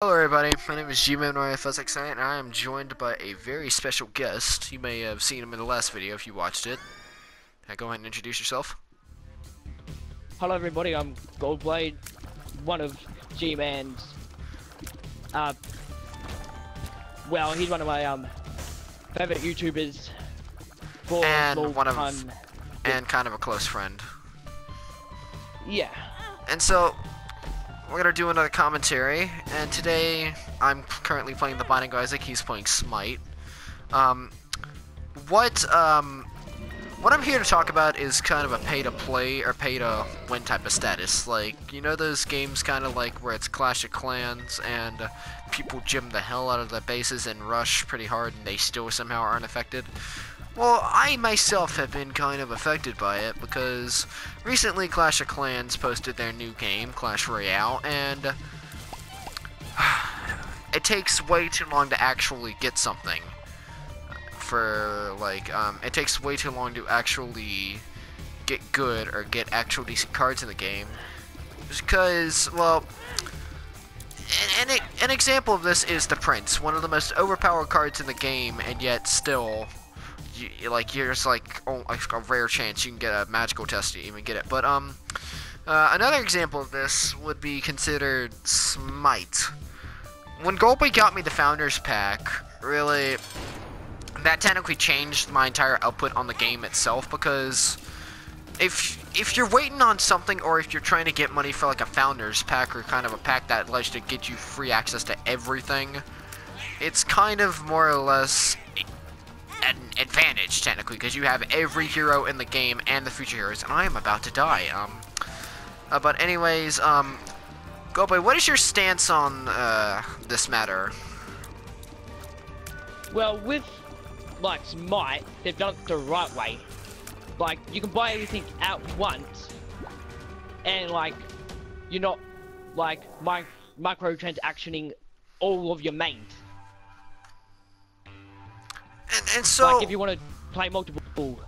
Hello everybody, my name is GManoiFSXI and I am joined by a very special guest. You may have seen him in the last video if you watched it. Go ahead and introduce yourself. Hello everybody, I'm Goldblade, one of G-Man's, well, he's one of my, favorite YouTubers for And one of, time. and kind of a close friend. Yeah. And so, we're gonna do another commentary, and today I'm currently playing the Binding of Isaac, he's playing Smite. What I'm here to talk about is kind of a pay-to-play or pay-to-win type of status. Like, you know those games kind of like where it's Clash of Clans and people gym the hell out of the bases and rush pretty hard and they still somehow aren't affected? Well, I myself have been kind of affected by it because recently Clash of Clans posted their new game, Clash Royale, and it takes way too long to actually get something. It takes way too long to actually get good or get actual decent cards in the game. Because, well, an example of this is the Prince, one of the most overpowered cards in the game, and yet still, there's like a rare chance you can get a magical test to even get it. But another example of this would be considered Smite. When Goldblade got me the Founders Pack, really, that technically changed my entire output on the game itself, because if you're waiting on something, or if you're trying to get money for like a Founders Pack or kind of a pack that allows you to get you free access to everything, it's kind of more or less an advantage technically, because you have every hero in the game and the future heroes, and I am about to die. But anyways, Goldblade, what is your stance on this matter? Well, with, like, Smite, they've done it the right way. Like, you can buy everything at once, and, like, you're not, like, microtransactioning all of your mains. And so, like, if you want to play multiple,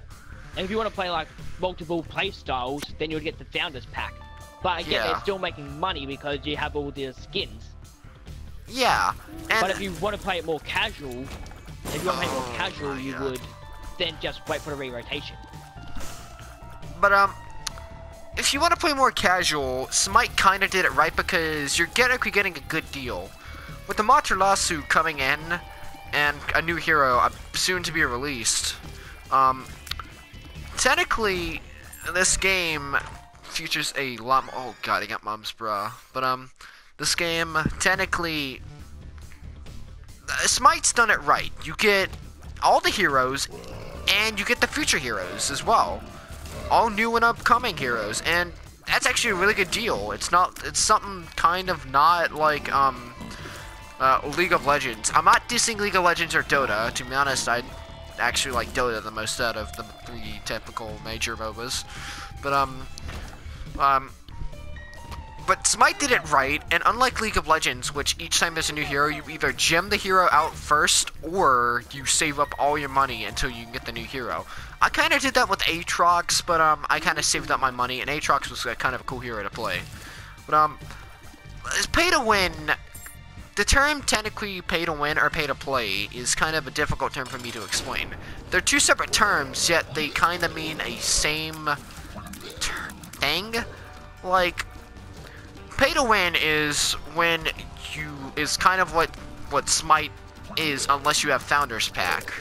and if you want to play like multiple play styles, then you'll get the Founders Pack. But again, yeah, they're still making money because you have all the skins. Yeah. But if you want to play it more casual, you would then just wait for the re-rotation. But if you want to play more casual, Smite kind of did it right, because you're technically getting a good deal with the Matarasu coming in and a new hero soon to be released. Technically, this game features a lot. Oh god, I got mom's bra. But this game technically, Smite's done it right. You get all the heroes, and you get the future heroes as well, all new and upcoming heroes, and that's actually a really good deal. It's something kind of not like League of Legends. I'm not dissing League of Legends or Dota. To be honest, I actually like Dota the most out of the three typical major MOBAs. But Smite did it right, and unlike League of Legends, which each time there's a new hero, you either gem the hero out first, or you save up all your money until you can get the new hero. I kind of did that with Aatrox, but I kind of saved up my money, and Aatrox was kind of a cool hero to play. But it's pay to win. The term technically pay to win or pay to play is kind of a difficult term for me to explain. They're two separate terms, yet they kind of mean a same thing. Like, pay to win is when is kind of what Smite is, unless you have Founders Pack.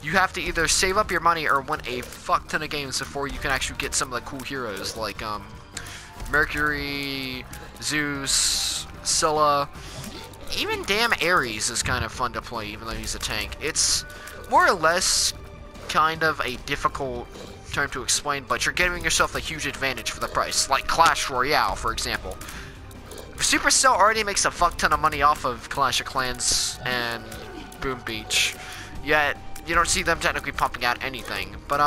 You have to either save up your money or win a fuck ton of games before you can actually get some of the cool heroes, like Mercury, Zeus, Scylla. Even damn Ares is kind of fun to play, even though he's a tank. It's more or less kind of a difficult term to explain, but you're giving yourself a huge advantage for the price. Like Clash Royale, for example. Supercell already makes a fuck ton of money off of Clash of Clans and Boom Beach, yet you don't see them technically pumping out anything. But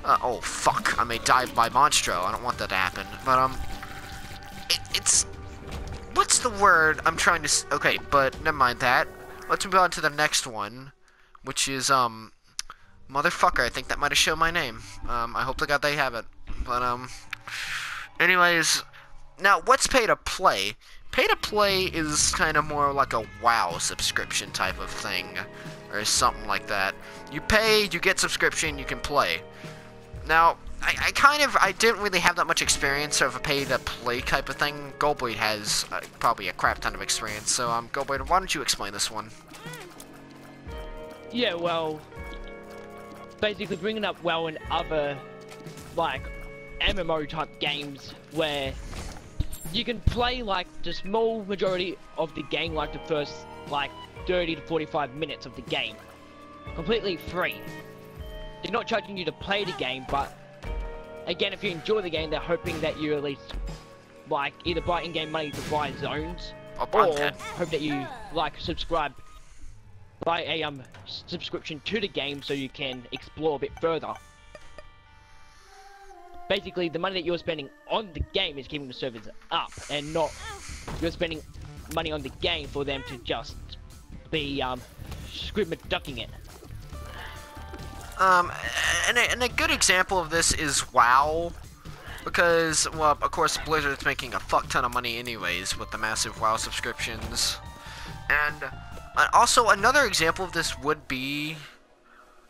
oh fuck, I may die by Monstro. I don't want that to happen. But it's what's the word I'm trying to okay, but never mind that. Let's move on to the next one, which is motherfucker. I think that might have shown my name. I hope to God they have it. But anyways, now what's pay to play? Pay to play is kind of more like a WoW subscription type of thing, or something like that. You pay, you get subscription, you can play. Now, I didn't really have that much experience of a pay-to-play type of thing. Goldblade has probably a crap ton of experience, so Goldblade, why don't you explain this one? Yeah, well, basically bringing up WoW and other, like, MMO type games where you can play like the small majority of the game, like the first like 30 to 45 minutes of the game, completely free. They're not charging you to play the game, but again, if you enjoy the game, they're hoping that you at least like either buy in-game money to buy zones, or hope that you like buy a subscription to the game so you can explore a bit further. Basically, the money that you're spending on the game is keeping the servers up, and not you're spending money on the game for them to just be squid ducking it. And a good example of this is WoW, because, well, of course, Blizzard's making a fuck ton of money anyways with the massive WoW subscriptions. And also, another example of this would be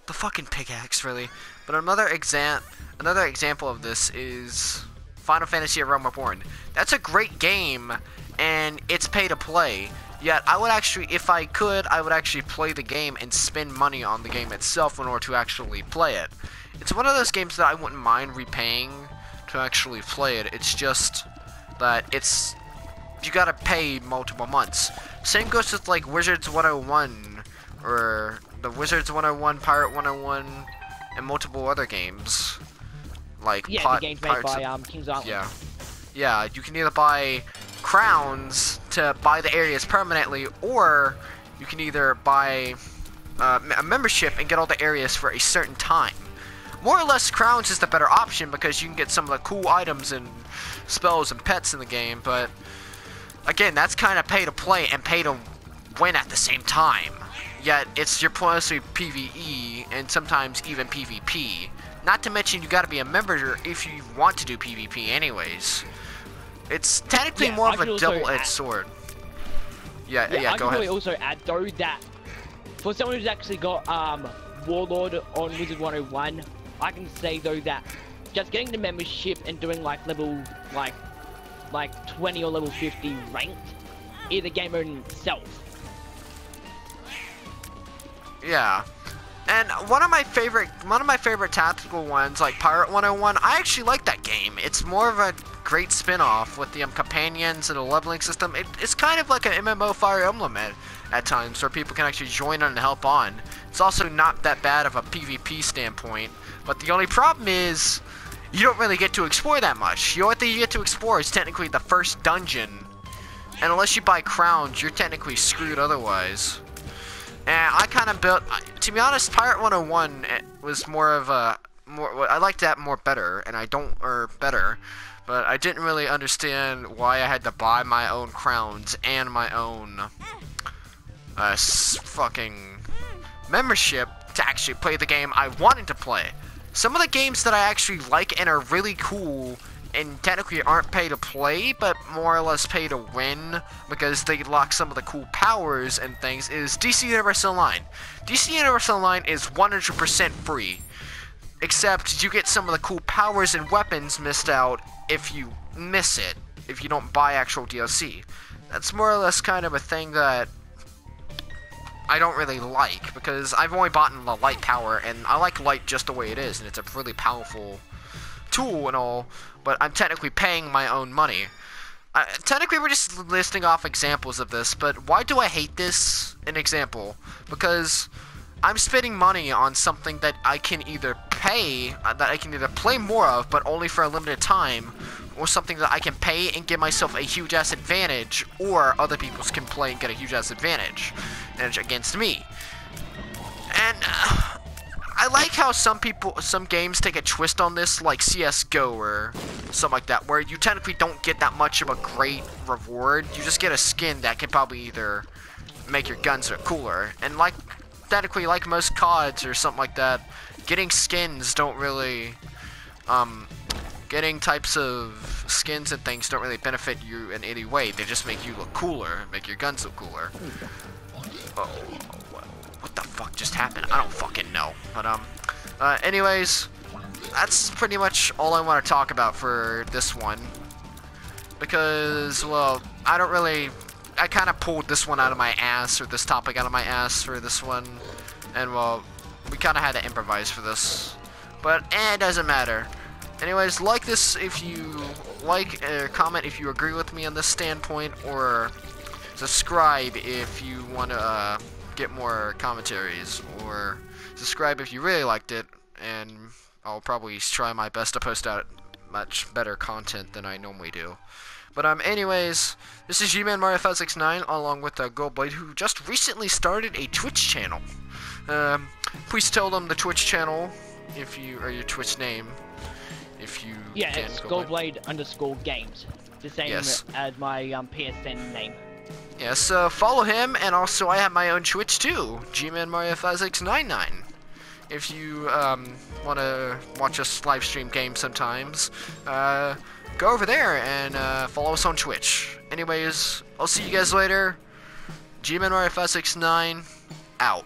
the fucking pickaxe, really. But another example of this is Final Fantasy: A Realm Reborn. That's a great game, and it's pay to play. Yet, I would actually, if I could, I would actually play the game and spend money on the game itself in order to actually play it. It's one of those games that I wouldn't mind repaying to actually play it. It's just that you gotta pay multiple months. Same goes with like Wizards 101, or the Wizards 101, Pirate 101, and multiple other games. Like the games made by King's Island. Yeah, you can either buy crowns to buy the areas permanently, or you can either buy a membership and get all the areas for a certain time. More or less, crowns is the better option because you can get some of the cool items and spells and pets in the game, but again, that's kind of pay to play and pay to win at the same time. Yet, you're mostly PvE and sometimes even PvP. Not to mention, you gotta be a member if you want to do PvP anyways. It's technically more of a double-edged sword. Yeah, go ahead. I can probably also add, though, that for someone who's actually got Warlord on Wizard 101, I can say, though, that just getting the membership and doing, like, level, like 20 or level 50 ranked is the game in itself. Yeah. And one of my favorite tactical ones, like Pirate 101, I actually like that game. It's more of a great spin-off with the companions and a leveling system. It's kind of like an MMO Fire Emblem at times, where people can actually join on and help on. It's also not that bad of a PvP standpoint, but the only problem is you don't really get to explore that much. The only thing you get to explore is technically the first dungeon, and unless you buy crowns, you're technically screwed otherwise. And I kind of built, to be honest, Pirate 101 was more of a, I liked that better, but I didn't really understand why I had to buy my own crowns and my own, fucking membership to actually play the game I wanted to play. Some of the games that I actually like and are really cool and technically aren't pay to play, but more or less pay to win because they lock some of the cool powers and things, is DC Universe Online. DC Universe Online is 100% free, except you get some of the cool powers and weapons missed out if you miss it, if you don't buy actual DLC. That's more or less kind of a thing that I don't really like, because I've only bought in the light power, and I like light just the way it is, and it's a really powerful tool and all, but I'm technically paying my own money. Technically, we're just listing off examples of this, but why do I hate this? An example. Because I'm spending money on something that I can either play more of, but only for a limited time, or something that I can pay and give myself a huge ass advantage, or other people can play and get a huge ass advantage against me. And I like how some games take a twist on this, like CSGO or something like that, where you technically don't get that much of a great reward. You just get a skin that can probably either make your guns look cooler. And like, technically, like most CODs or something like that, getting skins don't really, getting types of skins and things don't really benefit you in any way. They just make you look cooler, make your guns look cooler. Oh, what the fuck just happened? I don't fucking know. But anyways, that's pretty much all I want to talk about for this one. Because, well, I kind of pulled this one out of my ass, or this topic out of my ass for this one. And, well, we kind of had to improvise for this. But, it doesn't matter. Anyways, like this if you like, comment if you agree with me on this standpoint, or subscribe if you want to get more commentaries, or subscribe if you really liked it, and I'll probably try my best to post out much better content than I normally do. But anyways, this is G-Man Mario 569 along with Goldblade, who just recently started a Twitch channel. Please tell them the Twitch channel, if you, or your Twitch name, if you yeah, can. it's Goldblade_games, the same as my PSN name. Yes, follow him, and also I have my own Twitch too, G-Man Mario 5699. If you want to watch us live stream games sometimes, go over there and follow us on Twitch. Anyways, I'll see you guys later. G-Man Mario 569 out.